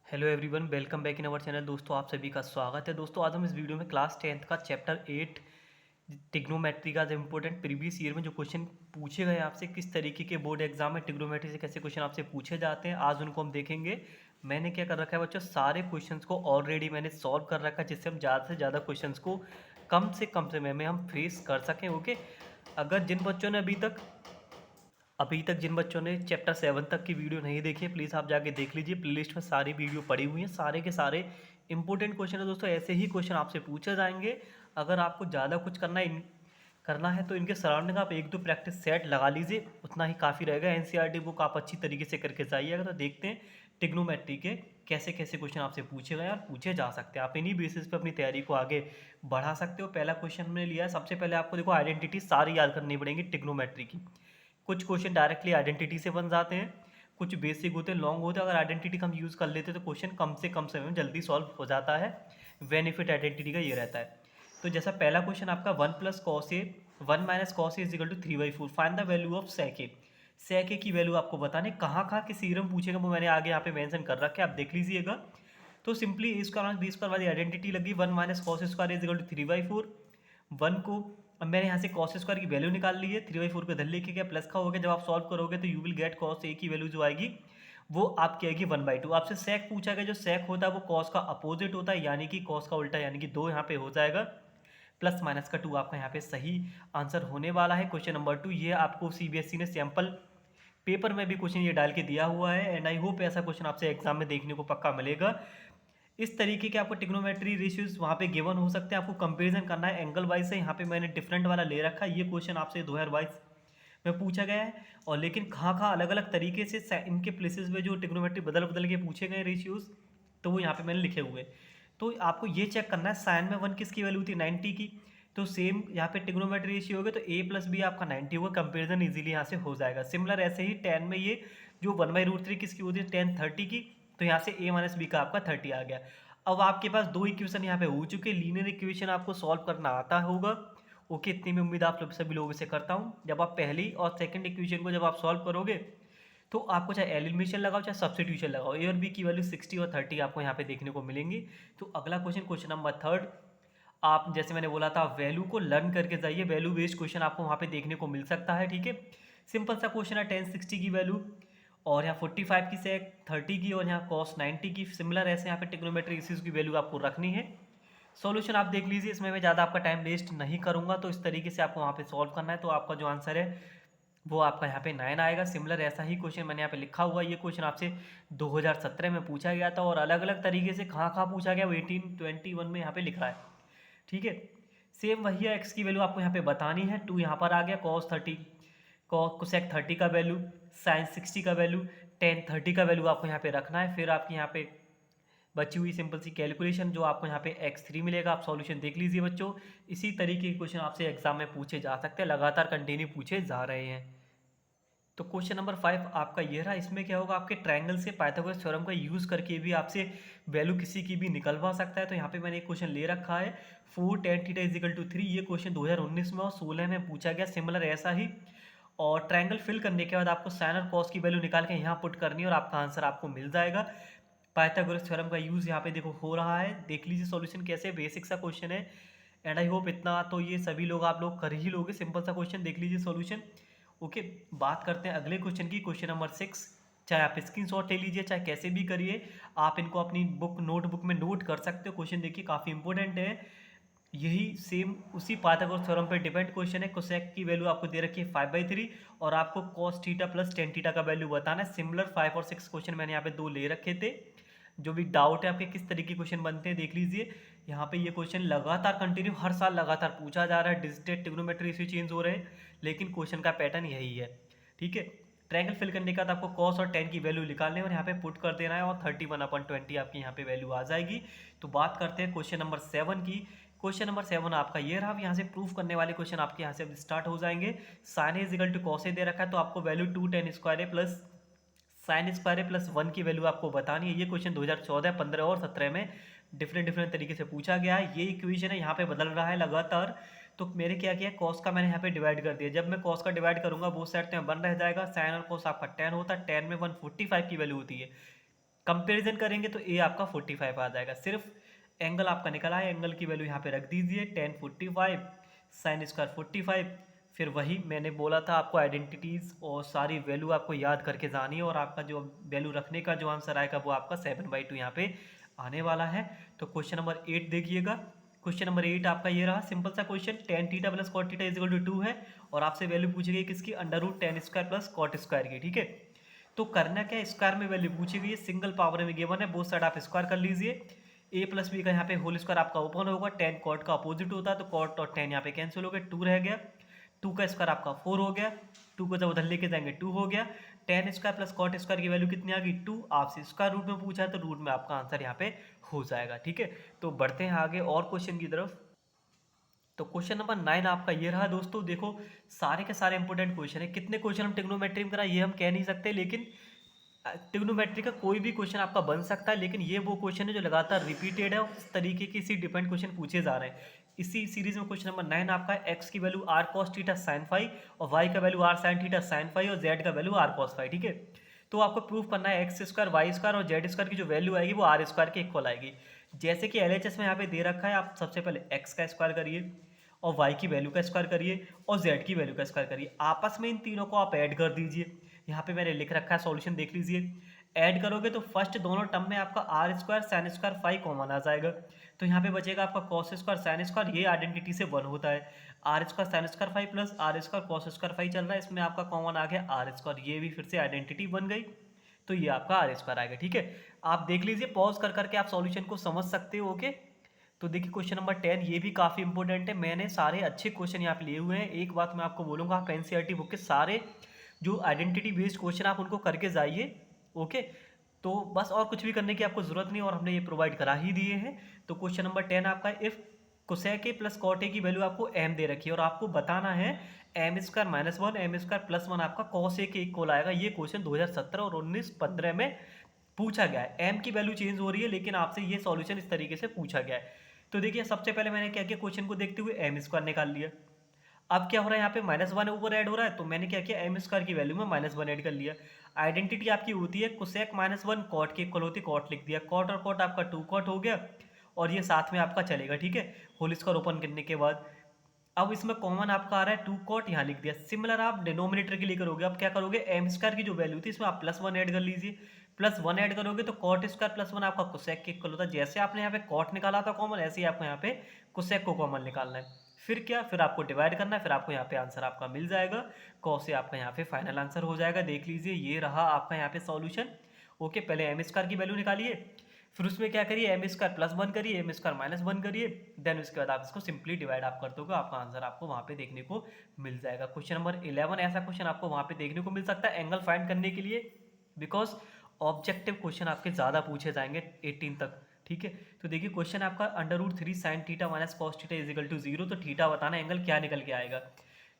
Hello everyone, welcome back in our channel. दोस्तों, आप सभी का स्वागत है। दोस्तों, आज हम इस वीडियो में क्लास 10th का चैप्टर 8 टिग्नोमेट्री का जो इम्पोर्टेंट प्रीवियस ईयर में जो क्वेश्चन पूछे गए आपसे, किस तरीके के बोर्ड एग्जाम में टिग्नोमेट्री से कैसे क्वेश्चन आपसे पूछे जाते हैं, आज उनको हम देखेंगे। मैंने क्या कर रखा है बच्चों, सारे क्वेश्चंस को ऑलरेडी मैंने सॉल्व कर रखा है, जिससे हम ज़्यादा से ज़्यादा क्वेश्चंस को कम से कम समय में हम फेस कर सकें। ओके, अगर जिन बच्चों ने अभी तक जिन बच्चों ने चैप्टर 7 तक की वीडियो नहीं देखी है, प्लीज़ आप जाके देख लीजिए। प्लेलिस्ट में सारी वीडियो पड़ी हुई हैं, सारे के सारे इंपॉर्टेंट क्वेश्चन है दोस्तों। ऐसे ही क्वेश्चन आपसे पूछे जाएंगे। अगर आपको ज़्यादा कुछ करना है तो इनके सराउंडिंग आप एक दो प्रैक्टिस सेट लगा लीजिए, उतना ही काफ़ी रहेगा। एनसीईआरटी बुक आप अच्छी तरीके से करके जाइएगा। तो देखते हैं टिग्नोमेट्री के कैसे कैसे क्वेश्चन आपसे पूछे गए और पूछे जा सकते हैं। आप इन्हीं बेसिस पे अपनी तैयारी को आगे बढ़ा सकते हो। पहला क्वेश्चन हमने लिया है। सबसे पहले आपको देखो आइडेंटिटी सारी याद करनी पड़ेंगी टिग्नोमेट्री की। कुछ क्वेश्चन डायरेक्टली आइडेंटिटी से बन जाते हैं, कुछ बेसिक होते हैं, लॉन्ग होते हैं। अगर आइडेंटिटी का हम यूज़ कर लेते हैं तो क्वेश्चन कम से कम समय में जल्दी सॉल्व हो जाता है। बेनिफिट आइडेंटिटी का ये रहता है। तो जैसा पहला क्वेश्चन आपका 1 + cos A 1 - cos A = 3/4 find the value of sec A। sec A की वैल्यू आपको बताने कहाँ कहाँ किस थ्योरम पूछेगा, वो मैंने आगे यहाँ पे मेंशन कर रखा है, आप देख लीजिएगा। तो सिंपली A² - B² वाली आइडेंटिटी लगी। 1 - cos² = 3/4। वन को अब मैंने यहाँ से कॉस स्क्वायर की वैल्यू निकाल ली है। 3/4 को इधर लेके गया, प्लस का हो गया। जब आप सॉल्व करोगे तो you will get cos A की वैल्यू जो आएगी वो आपकी आएगी 1/2। आपसे सेक पूछा गया, जो सेक होता है वो कॉस का अपोजिट होता है, यानी कि कॉस का उल्टा, यानी कि 2 यहाँ पे हो जाएगा। प्लस माइनस का 2 आपका यहाँ पे सही आंसर होने वाला है। क्वेश्चन नंबर 2 ये आपको सीबीएसई ने सैंपल पेपर में भी क्वेश्चन ये डाल के दिया हुआ है, एंड आई होप ऐसा क्वेश्चन आपसे एग्जाम में देखने को पक्का मिलेगा। इस तरीके के आपको ट्रिग्नोमेट्री रेशियोज वहाँ पे गिवन हो सकते हैं। आपको कंपैरिजन करना है एंगल वाइज से। यहाँ पे मैंने डिफरेंट वाला ले रखा है। ये क्वेश्चन आपसे 2022 में पूछा गया है, और लेकिन कहाँ कहाँ अलग अलग तरीके से इनके प्लेसेस में जो ट्रिग्नोमेट्री बदल बदल के पूछे गए रेशियोज, तो वो यहाँ पे मैंने लिखे हुए हैं। तो आपको ये चेक करना है साइन में 1 किसकी वैल्यू थी, 90 की। तो सेम यहाँ पे ट्रिग्नोमेट्री रेशियो हो गया, तो A+B आपका 90 होगा। कंपेरिजन इजीली यहाँ से हो जाएगा। सिमिलर ऐसे ही tan में ये जो 1/√3 किसकी होती है, tan 30 की। तो यहाँ से A - B का आपका 30 आ गया। अब आपके पास दो इक्वेशन यहाँ पे हो चुके। लीनियर इक्वेशन आपको सॉल्व करना आता होगा। ओके, इतनी में उम्मीद आप सभी लोगों से करता हूँ। जब आप पहली और सेकंड इक्वेशन को जब आप सॉल्व करोगे तो आपको चाहे एलिमिनेशन लगाओ चाहे सब्स्टिट्यूशन लगाओ, ए और बी की वैल्यू 60 और 30 आपको यहाँ पे देखने को मिलेंगी। तो अगला क्वेश्चन, क्वेश्चन नंबर 3, आप जैसे मैंने बोला था वैल्यू को लर्न करके जाइए। वैल्यू बेस्ड क्वेश्चन आपको वहाँ पे देखने को मिल सकता है। ठीक है, सिंपल सा क्वेश्चन है। tan 60 की वैल्यू और यहाँ 45 की सेक 30 की और यहाँ cos 90 की। सिमिलर ऐसे यहाँ पे ट्रिग्नोमेट्री इश्यूज की वैल्यू आपको रखनी है। सॉल्यूशन आप देख लीजिए, इसमें मैं ज़्यादा आपका टाइम वेस्ट नहीं करूँगा। तो इस तरीके से आपको वहाँ पे सॉल्व करना है। तो आपका जो आंसर है वो आपका यहाँ पे 9 आएगा। सिमिलर ऐसा ही क्वेश्चन मैंने यहाँ पे लिखा हुआ। ये क्वेश्चन आपसे 2017 में पूछा गया था, और अलग अलग तरीके से कहाँ कहाँ पूछा गया वो 1821 में यहाँ पे लिखा है। ठीक है, सेम वही है। एक्स की वैल्यू आपको यहाँ पे बतानी है। 2 यहाँ पर आ गया, cos 30 कोसेक 30 का वैल्यू, साइन 60 का वैल्यू, टेन 30 का वैल्यू आपको यहाँ पे रखना है। फिर आपकी यहाँ पे बची हुई सिंपल सी कैलकुलेशन जो आपको यहाँ पे x3 मिलेगा। आप सॉल्यूशन देख लीजिए बच्चों। इसी तरीके के क्वेश्चन आपसे एग्जाम में पूछे जा सकते हैं, लगातार कंटिन्यू पूछे जा रहे हैं। तो क्वेश्चन नंबर 5 आपका ये रहा। इसमें क्या होगा, आपके ट्रायंगल से पाइथागोरस थ्योरम का यूज़ करके भी आपसे वैल्यू किसी की भी निकलवा सकता है। तो यहाँ पे मैंने एक क्वेश्चन ले रखा है, 4 tan θ = 3। ये क्वेश्चन 2019 में और 16 में पूछा गया, सिमिलर ऐसा ही। और ट्रायंगल फिल करने के बाद आपको साइन और कॉस की वैल्यू निकाल के यहाँ पुट करनी है और आपका आंसर आपको मिल जाएगा। पाइथागोरस थ्योरम का यूज़ यहाँ पे देखो हो रहा है। देख लीजिए सॉल्यूशन कैसे, बेसिक सा क्वेश्चन है, एंड आई होप इतना तो ये सभी लोग आप लोग कर ही लोगे। सिंपल सा क्वेश्चन, देख लीजिए सॉल्यूशन। ओके, बात करते हैं अगले क्वेश्चन की, क्वेश्चन नंबर 6। चाहे आप स्क्रीनशॉट ले लीजिए, चाहे कैसे भी करिए, आप इनको अपनी नोटबुक में नोट कर सकते हो। क्वेश्चन देखिए काफ़ी इंपॉर्टेंट है। यही सेम उसी पाइथागोरस थ्योरम पे डिपेंड क्वेश्चन है। कोसेक की वैल्यू आपको दे रखी है 5/3, और आपको cos theta plus tan theta का वैल्यू बताना है। सिमिलर 5 और 6 क्वेश्चन मैंने यहाँ पे दो ले रखे थे। जो भी डाउट है आपके किस तरीके क्वेश्चन बनते हैं देख लीजिए। यहाँ पे ये क्वेश्चन लगातार कंटिन्यू हर साल लगातार पूछा जा रहा है। डिजिटेड ट्रिग्नोमेट्री इसी चेंज हो रहे हैं, लेकिन क्वेश्चन का पैटर्न यही है। ठीक है, ट्रायंगल फिल करने के बाद आपको cos और tan की वैल्यू निकालनी है और यहाँ पे पुट कर देना है, और 31/20 आपकी यहाँ पे वैल्यू आ जाएगी। तो बात करते हैं क्वेश्चन नंबर 7 की। क्वेश्चन नंबर 7 आपका ये रहा। अब यहाँ से प्रूफ करने वाले क्वेश्चन आपके यहाँ से अब स्टार्ट हो जाएंगे। Sine A equal to cos A दे रखा है, तो आपको value 2 tan square A plus sine square A plus 1 की वैल्यू आपको बतानी है। ये क्वेश्चन 2014, 15 और 17 में डिफरेंट डिफरेंट तरीके से पूछा गया है। ये इक्वेशन है, यहाँ पे बदल रहा है लगातार। तो मेरे क्या किया, कॉस का मैंने यहाँ पे डिवाइड कर दिया। जब मैं कॉस का डिवाइड करूंगा वो साइड तो 1 रह जाएगा। साइन और कॉस आपका 10 होता है। 10 में 145 की वैल्यू होती है। कंपेरिजन करेंगे तो ए आपका 45 आ जाएगा। सिर्फ एंगल आपका निकला है, एंगल की वैल्यू यहाँ पे रख दीजिए, tan 45 साइन स्क्वायर 45। फिर वही मैंने बोला था आपको आइडेंटिटीज़ और सारी वैल्यू आपको याद करके जानी है, और आपका जो वैल्यू रखने का जो आंसर आएगा वो आपका 7/2 यहाँ पे आने वाला है। तो क्वेश्चन नंबर 8 देखिएगा। क्वेश्चन नंबर 8 आपका ये रहा, सिंपल सा question, tan theta plus cot theta is equal to 2 है, और आपसे वैल्यू पूछी गई किसकी, under root tan square plus cot square की। ठीक है, तो करना क्या है, स्क्वायर में वैल्यू पूछी गई है, सिंगल पावर में गिवन है, बोथ साइड आप स्क्वायर कर लीजिए। ए प्लस बी का यहाँ पे होल स्क्वायर आपका ओपन होगा, tan कॉट का अपोजिट होता है, तो कॉट और tan यहाँ पे कैंसिल हो गया, 2 रह गया, 2 का स्क्वायर आपका 4 हो गया, 2 को जब उधर लेके जाएंगे 2 हो गया, tan square plus cot square की वैल्यू कितनी आ गई 2। आपसे स्क्वायर रूट में पूछा है तो रूट में आपका आंसर यहाँ पे हो जाएगा। ठीक है, तो बढ़ते हैं आगे और क्वेश्चन की तरफ। तो क्वेश्चन नंबर 9 आपका ये रहा दोस्तों। देखो सारे के सारे इंपॉर्टेंट क्वेश्चन है, कितने क्वेश्चन हम ट्रिग्नोमेट्री में करा ये हम कह नहीं सकते, लेकिन ट्रिग्नोमेट्री का कोई भी क्वेश्चन आपका बन सकता है, लेकिन ये वो क्वेश्चन है जो लगातार रिपीटेड है और इस तरीके के इसी डिपेंड क्वेश्चन पूछे जा रहे हैं। इसी सीरीज में क्वेश्चन नंबर 9 आपका है, एक्स की value R cos theta sine phi, और वाई का value R sine theta sine phi, और जेड का वैल्यू आर कॉस फाई। ठीक है, तो आपको प्रूव करना है एक्स स्क्वायर वाई स्क्वायर और जेड स्क्वायर की जो वैल्यू आएगी वो आर स्क्वायर के इक्वल आएगी। जैसे कि एलएचएस में यहाँ पे दे रखा है, आप सबसे पहले एक्स का स्क्वायर करिए और वाई की वैल्यू का स्क्वायर करिए और जेड की वैल्यू का स्क्वायर करिए, आपस में इन तीनों को आप ऐड कर दीजिए। यहाँ पे मैंने लिख रखा है सॉल्यूशन, देख लीजिए। ऐड करोगे तो फर्स्ट दोनों टर्म में आपका R square sine square five common आ जाएगा, तो यहाँ पे बचेगा आपका कॉस स्क्वायर साइन स्क्वायर, ये आइडेंटिटी से 1 होता है। R square sine square five plus R square cos square five चल रहा है, इसमें आपका कॉमन आ गया आर स्क्वायर, ये भी फिर से आइडेंटिटी बन गई, तो ये आपका आर स्क्वायर आएगा। ठीक है, आप देख लीजिए, पॉज कर करके आप सॉल्यूशन को समझ सकते हो। ओके, तो देखिए क्वेश्चन नंबर 10 ये भी काफ़ी इंपॉर्टेंट है, मैंने सारे अच्छे क्वेश्चन यहाँ पे लिए हुए हैं। एक बात मैं आपको बोलूँगा, आप एनसीईआरटी बुक के सारे जो आइडेंटिटी बेस्ड क्वेश्चन आप उनको करके जाइए। ओके, तो बस और कुछ भी करने की आपको ज़रूरत नहीं, और हमने ये प्रोवाइड करा ही दिए हैं। तो क्वेश्चन नंबर 10 आपका, if cosec A plus cot A की वैल्यू आपको एम दे रखी है और आपको बताना है M square minus 1 M square plus 1 आपका कॉस ए के इक्वल आएगा। ये क्वेश्चन 2017 और 19-15 में पूछा गया है। एम की वैल्यू चेंज हो रही है, लेकिन आपसे ये सॉल्यूशन इस तरीके से पूछा गया है। तो देखिए सबसे पहले मैंने क्या किया, क्वेश्चन को देखते हुए एम स्क्वायर निकाल लिया। अब क्या हो रहा है, यहाँ पे -1 ऊपर ऐड हो रहा है, तो मैंने क्या किया, एम स्क्वायर की वैल्यू में -1 ऐड कर लिया। आइडेंटिटी आपकी होती है कोसेक -1 कॉट के इक्वल होती है, कॉट लिख दिया, कॉट और कॉट आपका 2 कॉट हो गया, और ये साथ में आपका चलेगा। ठीक है, होल स्क्वायर ओपन करने के बाद अब इसमें कॉमन आपका आ रहा है 2 कॉट, यहाँ लिख दिया। सिमिलर आप डिनोमिनेटर के लिए करोगे, अब क्या करोगे, एम स्क्वायर की जो वैल्यू थी इसमें आप +1 ऐड कर लीजिए, +1 ऐड करोगे तो कॉट स्क्वायर +1 आपका कोसेक के इक्वल होता है। जैसे आपने यहाँ पे कॉट निकाला था कॉमन, ऐसे ही आपको यहाँ पे कोसेक को कॉमन निकालना है। फिर क्या, फिर आपको डिवाइड करना है, फिर आपको यहाँ पे आंसर आपका मिल जाएगा, कॉस से आपका यहाँ पे फाइनल आंसर हो जाएगा। देख लीजिए, ये रहा आपका यहाँ पे सॉल्यूशन। ओके, पहले एम स्क्वायर की वैल्यू निकालिए, फिर उसमें क्या करिए, एम स्क्वायर +1 करिए, एम स्क्वायर -1 करिए, देन उसके बाद आप इसको सिंपली डिवाइड आप कर दोगे, आपका आंसर आपको वहाँ पे देखने को मिल जाएगा। क्वेश्चन नंबर 11 ऐसा क्वेश्चन आपको वहाँ पे देखने को मिल सकता है एंगल फाइंड करने के लिए, बिकॉज ऑब्जेक्टिव क्वेश्चन आपके ज़्यादा पूछे जाएंगे 18 तक। ठीक है, तो देखिए क्वेश्चन आपका √3 sin theta minus cos theta is equal to 0, तो थीटा बताना एंगल क्या निकल के आएगा।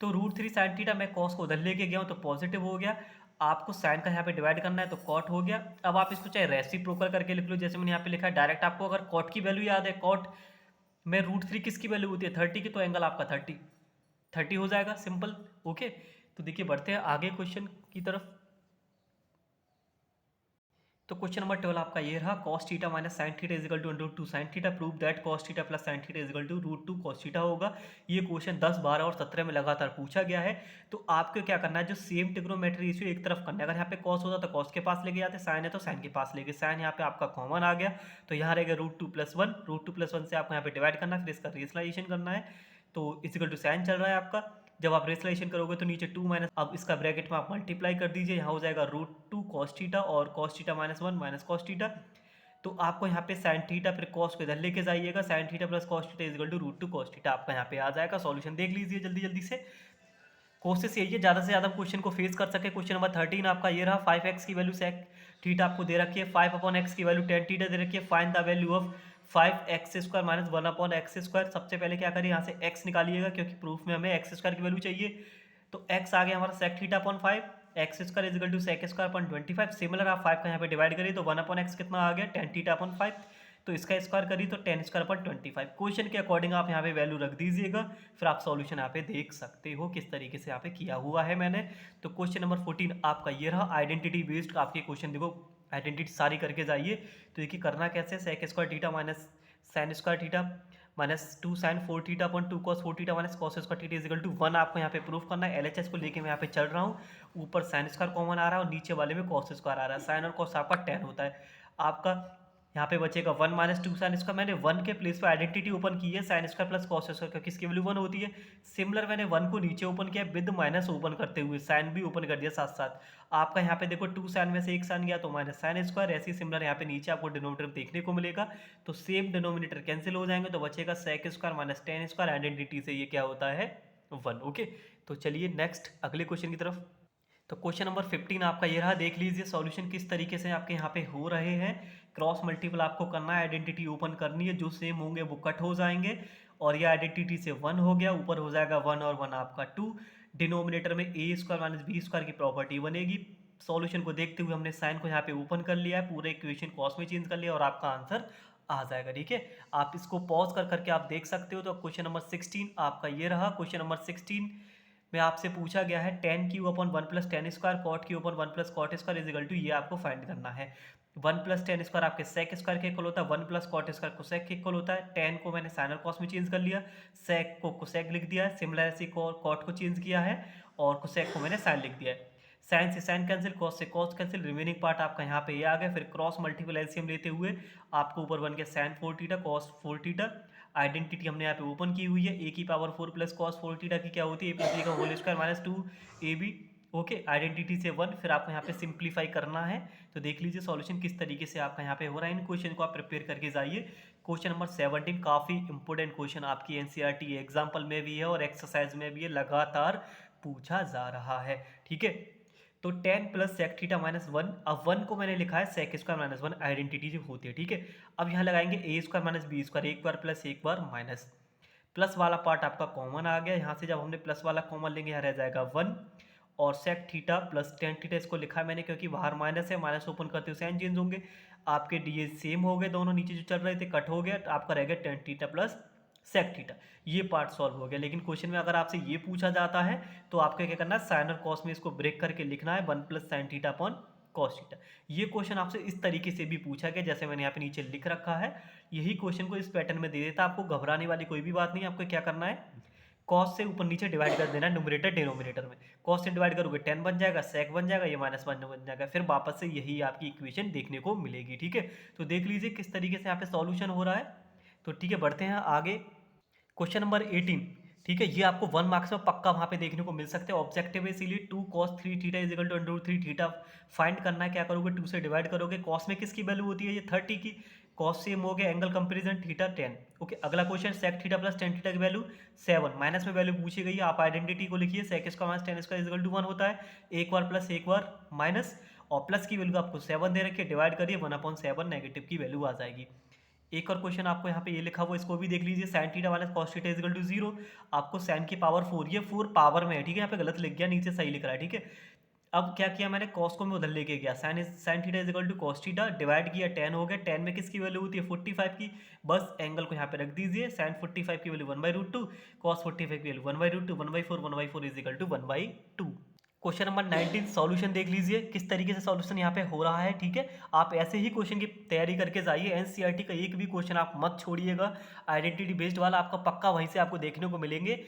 तो √3 sin थीटा, मैं कॉस को उधर लेके गया हूँ तो पॉजिटिव हो गया, आपको साइन का यहाँ पे डिवाइड करना है तो कॉट हो गया। अब आप इसको चाहे रेसिप्रोकल करके लिख लो, जैसे मैंने यहाँ पे लिखा है डायरेक्ट। आपको अगर कॉट की वैल्यू याद है, कॉट में √3 किसकी वैल्यू होती है 30 की, तो एंगल आपका 30 हो जाएगा, सिंपल। ओके, तो देखिए बढ़ते हैं आगे क्वेश्चन की तरफ। तो क्वेश्चन नंबर 12 आपका ये रहा, cos theta minus sine theta is equal to √2 sin theta, prove that cos theta plus sine theta is equal to √2 cos theta होगा। ये क्वेश्चन 10, 12 और 17 में लगातार पूछा गया है। तो आपको क्या करना है, जो सेम ट्रिग्नोमेट्री रेशियो एक तरफ करना है, अगर यहाँ पे cos होता तो cos के पास लेके जाते, साइन है तो साइन के पास लेके, साइन यहाँ पे आपका कॉमन आ गया, तो यहाँ रहेगा √2 + 1, √2 + 1 से आपको यहाँ पे डिवाइड करना है, फिर इसका रेशनलाइजेशन करना है, तो इज इक्वल टू साइन चल रहा है आपका। जब आप रेशनलाइजेशन करोगे तो नीचे 2 माइनस, अब इसका ब्रैकेट में आप मल्टीप्लाई कर दीजिए, यहाँ हो जाएगा √2 cos थीटा और cos theta -1 minus cos theta. तो आपको यहाँ पे sin थीटा फिर cos को इधर लेके जाइएगा, sin theta plus cos theta is equal to √2 cos theta आपका यहाँ पे आ जाएगा। सॉल्यूशन देख लीजिए जल्दी जल्दी से, कोशिश यही है ज़्यादा से ज़्यादा क्वेश्चन को फेस कर सके। क्वेश्चन नंबर 13 आपका ये रहा, 5x की वैल्यू sec थीटा आपको दे रखी है, 5/x की वैल्यू tan थीटा दे रखी है, find the value of 5x² minus 1/x²। सबसे पहले क्या करिए, यहाँ से x निकालिएगा, क्योंकि प्रूफ में हमें x² की वैल्यू चाहिए। तो x आ गया हमारा sec theta upon 5, x² is equal to sec² upon 25। Similar आप 5 का यहाँ पे डिवाइड करिए तो 1/x कितना आ गया, tan थीटा अपॉन 5, तो इसका स्क्वायर करिए तो tan² अपॉन 25। क्वेश्चन के अकॉर्डिंग आप यहाँ पे वैल्यू रख दीजिएगा, फिर आप सॉल्यूशन यहाँ पे देख सकते हो किस तरीके से यहाँ पे किया हुआ है मैंने। तो क्वेश्चन नंबर 14 आपका ये रहा, आइडेंटिटी बेस्ड आपके क्वेश्चन। देखो आइडेंटिटी सारी करके जाइए। तो देखिए करना कैसे, sec square theta minus sine square theta minus 2 sine 4 theta upon 2 cos 4 theta minus cos square theta is equal to 1 आपको यहाँ पे प्रूफ करना है। एलएचएस को लेके मैं यहाँ पे चल रहा हूँ, ऊपर साइन स्क्वायर कॉमन आ रहा है और नीचे वाले में कॉस स्क्वायर आ रहा है। साइन और कॉस आपका टेन होता है। आपका यहाँ पे बचेगा 1 माइनस 2 साइन स्क्वायर। मैंने 1 के प्लेस पे आइडेंटिटी ओपन की है sine square plus cos square, क्योंकि इसकी वैल्यू 1 होती है। सिमिलर मैंने 1 को नीचे ओपन किया विद माइनस ओपन करते हुए, साइन भी ओपन कर दिया साथ साथ। आपका यहाँ पे देखो 2 साइन में से एक साइन गया तो माइनस साइन स्क्वायर। ऐसे ही सिमिलर यहाँ पे नीचे आपको डिनोमिनेटर देखने को मिलेगा, तो सेम डिनोमिनेटर कैंसिल हो जाएंगे, तो बचेगा sec square minus tan square. Identity से ये क्या होता है 1। ओके, तो चलिए नेक्स्ट अगले क्वेश्चन की तरफ। तो क्वेश्चन नंबर 15 आपका ये रहा, देख लीजिए सॉल्यूशन किस तरीके से आपके यहाँ पे हो रहे हैं। क्रॉस मल्टीपल आपको करना है, आइडेंटिटी ओपन करनी है, जो सेम होंगे वो कट हो जाएंगे और ये आइडेंटिटी से 1 हो गया, ऊपर हो जाएगा 1 और 1 आपका 2। डिनोमिनेटर में ए स्क्वायर माइनस बी स्क्वायर की प्रॉपर्टी बनेगी। सॉल्यूशन को देखते हुए हमने साइन को यहाँ पे ओपन कर लिया है, पूरे इक्वेशन कॉस में चेंज कर लिया और आपका आंसर आ जाएगा। ठीक है, आप इसको पॉज कर करके आप देख सकते हो। तो क्वेश्चन नंबर 16 आपका ये रहा। क्वेश्चन नंबर 16 में आपसे पूछा गया है tan Q upon 1 plus tan square cot Q upon 1 plus cot square is equal to, ये आपको फाइंड करना है। 1 प्लस टेन स्क्वायर आपके सेक स्क्वायर के इक्वल होता है, 1 प्लस कॉट स्क्वायर कोसेक के इक्वल होता है। टेन को मैंने साइन और कॉस में चेंज कर लिया, सेक को कोसेक लिख दिया है, सिमिलर ऐसे कॉट को चेंज किया है और कोसेक को मैंने साइन लिख दिया है। साइन से साइन कैंसिल, कॉस से कॉस कैंसिल, रिमेनिंग पार्ट आपका यहाँ पे ये आ गया। फिर क्रॉस मल्टीपल एलसीएम लेते हुए आपको ऊपर बन गया sine 4 theta cos 4 theta. Identity हमने यहाँ पे ओपन की हुई है, ए की पावर 4 प्लस कॉस 4 थीटा की क्या होती है, ए प्लस बी का whole square minus 2 A B. Okay, identity से 1। फिर आपको यहाँ पे सिंप्लीफाई करना है। तो देख लीजिए सॉल्यूशन किस तरीके से आपका यहाँ पे हो रहा है। इन क्वेश्चन को आप प्रिपेयर करके जाइए। क्वेश्चन नंबर 17 काफ़ी इंपॉर्टेंट क्वेश्चन आपकी एनसीईआरटी एग्जाम्पल में भी है और एक्सरसाइज में भी है, लगातार पूछा जा रहा है। ठीक है, तो tan plus sec theta minus 1, अब 1 को मैंने लिखा है सेक स्क्वायर माइनस 1, आइडेंटिटी जो होती है। ठीक है, अब यहाँ लगाएंगे ए स्क्वायर माइनस बी स्क्वायर, एक बार प्लस एक बार माइनस, प्लस वाला पार्ट आपका कॉमन आ गया। यहाँ से जब हमने प्लस वाला कॉमन लेंगे यहाँ रह जाएगा 1 और sec theta plus tan theta, इसको लिखा है मैंने क्योंकि बाहर माइनस है, माइनस ओपन करते हुए साइन चेंज होंगे। आपके डी सेम हो गए, दोनों नीचे जो चल रहे थे कट हो गया, तो आपका रह गया tan theta plus sec theta. ये पार्ट सॉल्व हो गया। लेकिन क्वेश्चन में अगर आपसे ये पूछा जाता है तो आपको क्या करना है, साइन और कॉस में इसको ब्रेक करके लिखना है 1 plus sine theta upon cos theta. ये क्वेश्चन आपसे इस तरीके से भी पूछा गया जैसे मैंने यहाँ पे नीचे लिख रखा है। यही क्वेश्चन को इस पैटर्न में दे देता, आपको घबराने वाली कोई भी बात नहीं। आपको क्या करना है, कॉस से ऊपर नीचे डिवाइड कर देना है न्यूमरेटर डिनोमिनेटर में। कॉस से डिवाइड करोगे 10 बन जाएगा, सेक बन जाएगा, ये माइनस 1 बन जाएगा, फिर वापस से यही आपकी इक्वेशन देखने को मिलेगी। ठीक है, तो देख लीजिए किस तरीके से यहाँ पे सॉल्यूशन हो रहा है। तो ठीक है, बढ़ते हैं आगे। क्वेश्चन नंबर 18, ठीक है, ये आपको 1 मार्क्स में पक्का वहाँ पे देखने को मिल सकते हैं। ऑब्जेक्टिव है इसीलिए 2 cos 3 theta is equal to under root 3 theta find करना है। क्या करोगे, 2 से डिवाइड करोगे। कॉस में किसकी वैल्यू होती है, ये 30 की। कॉस सेम हो गया, एंगल कंपेरिजन थीटा 10। ओके, अगला question sec theta plus tan theta की वैल्यू 7, माइनस में वैल्यू पूछी गई है। आप आइडेंटिटी को लिखिए, sec square minus tan square is equal to 1 होता है, एक बार प्लस एक बार माइनस, और प्लस की वैल्यू आपको 7 दे रखी है, डिवाइड करिए 1/7 नेगेटिव की वैल्यू आ जाएगी। एक और क्वेश्चन आपको यहाँ पे ये लिखा हुआ, इसको भी देख लीजिए। Sine theta minus cos theta is equal to 0, आपको साइन की पावर 4, ये 4 पावर में है। ठीक है, यहाँ पे गलत लिख गया, नीचे सही लिख रहा है। ठीक है, अब क्या किया मैंने, कॉस को मैं उधर लेके गया, sine theta is equal to cos theta, divide किया 10 हो गया। 10 में किसकी वैल्यू होती है 45 की, बस एंगल को यहाँ पे रख दीजिए। साइन 45 की वैल्यू 1/√2, कॉस 45 की value 1/√2, 1/4, 1/4 is equal to 1/2। Question number 19 solution देख लीजिए किस तरीके से सॉल्यूशन यहाँ पे हो रहा है। ठीक है, आप ऐसे ही क्वेश्चन की तैयारी करके जाइए। एनसीईआरटी का एक भी क्वेश्चन आप मत छोड़िएगा, आइडेंटिटी बेस्ड वाला आपका पक्का वहीं से आपको देखने को मिलेंगे।